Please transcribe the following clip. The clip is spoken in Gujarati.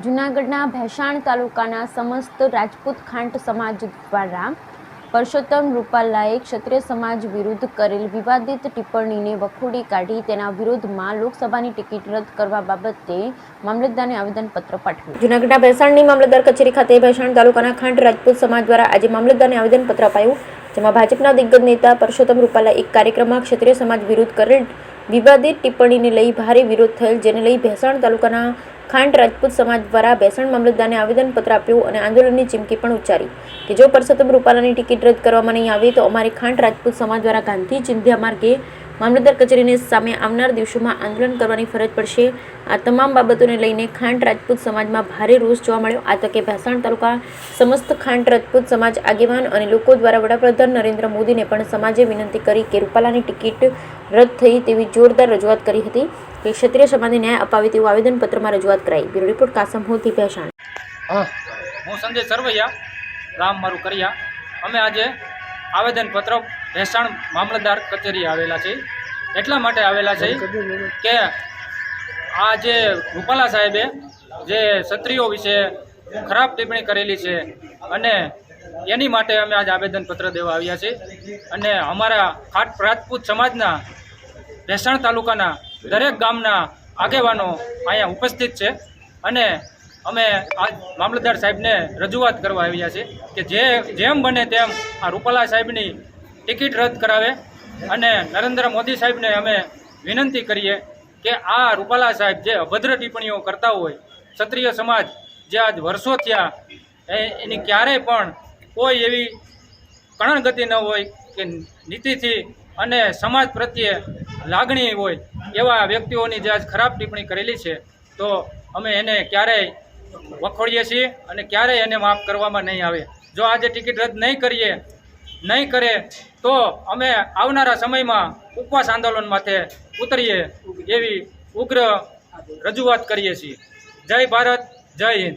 જૂનાગઢના ભેંસાણ તાલુકાના સમસ્ત રાજપૂત ખાંટ સમાજ દ્વારા પરસોત્તમ રૂપાલાએ ક્ષત્રિય સમાજ વિરુદ્ધ કરેલ વિવાદિત ટિપ્પણીને વખોડી કાઢી તેના વિરોધમાં લોકસભાની ટિકિટ રદ કરવા બાબતે મામલતદારને આવેદનપત્ર પાઠવ્યું। જૂનાગઢના ભેંસાણની મામલતદાર કચેરી ખાતે ભેંસાણ તાલુકાના ખાંટ રાજપૂત સમાજ દ્વારા આજે મામલતદારને આવેદનપત્ર અપાયું, જેમાં ભાજપના દિગ્ગજ નેતા પરસોત્તમ રૂપાલા એક કાર્યક્રમમાં ક્ષત્રિય સમાજ વિરુદ્ધ કરેલ વિવાદિત ટિપ્પણીને લઈ ભારે વિરોધ થયેલ, જેને લઈ ભેંસાણ તાલુકાના ખાંટ રાજપૂત સમાજ દ્વારા ભેંસાણ મામલતદારને આવેદનપત્ર આપ્યું અને આંદોલનની ચીમકી પણ ઉચ્ચારી કે જો પરસોત્તમ રૂપાલાની ટિકિટ રદ કરવામાં નહીં આવે તો અમારી ખાંટ રાજપૂત સમાજ દ્વારા ગાંધી ચિંધ્યા માર્ગે મામલતદાર કચેરીની સામે આવનાર દિવસોમાં આંદોલન કરવાની ફરજ પડશે। આ તમામ બાબતોને લઈને ખાંટ રાજપૂત સમાજમાં ભારે રોષ જોવા મળ્યો। આ તકે ભેંસાણ તાલુકા સમસ્ત ખાંટ રાજપૂત સમાજ આગેવાન અને લોકો દ્વારા વડાપ્રધાન નરેન્દ્ર મોદીને પણ સમાજે વિનંતી કરી કે રૂપાલાની ટિકિટ રદ થઈ તેવી જોરદાર રજૂઆત કરી હતી કે ક્ષત્રિય સમાજને ન્યાય અપાવે તેવું આવેદનપત્રમાં રજૂઆત કરાઈ। બ્યુરો રિપોર્ટ કાસમ હોતી ભેંસાણ। હું સંજય સરવૈયા, ગામ મારું કરિયા। અમે આજે આવેદનપત્ર ભેંસાણ મામલતદાર કચેરી આવેલા છે। એટલા માટે આવેલા છે કે આ જે રૂપાલા સાહેબે જે ક્ષત્રિયો વિશે ખરાબ ટિપ્પણી કરેલી છે અને એની માટે અમે આજે આવેદનપત્ર દેવા આવ્યા છીએ અને અમારા ખાંટ રાજપૂત સમાજના ભેંસાણ તાલુકાના દરેક ગામના આગેવાનો અહીંયા ઉપસ્થિત છે અને અમે આ મામલતદાર સાહેબને રજૂઆત કરવા આવ્યા છીએ કે જેમ બને તેમ આ રૂપાલા સાહેબની ટિકિટ રદ કરાવે અને નરેન્દ્ર મોદી સાહેબને અમે વિનંતી કરીએ કે આ રૂપાલા સાહેબ જે અભદ્ર ટિપ્પણીઓ કરતા હોય, ક્ષત્રિય સમાજ જે આજ વર્ષો થયા એની ક્યારેય પણ કોઈ એવી કણગતિ ન હોય કે નીતિથી અને સમાજ પ્રત્યે લાગણી હોય એવા વ્યક્તિઓની જે આજ ખરાબ ટિપ્પણી કરેલી છે તો અમે એને ક્યારેય વખોડીએ છીએ અને ક્યારેય એને માફ કરવામાં નહીં આવે। જો આજે ટિકિટ રદ નહીં કરે તો અમે આવનારા સમયમાં ઉપવાસ આંદોલન માથે ઉતરીએ એવી ઉગ્ર રજૂઆત કરીએ છીએ। જય ભારત, જય હિન્દ।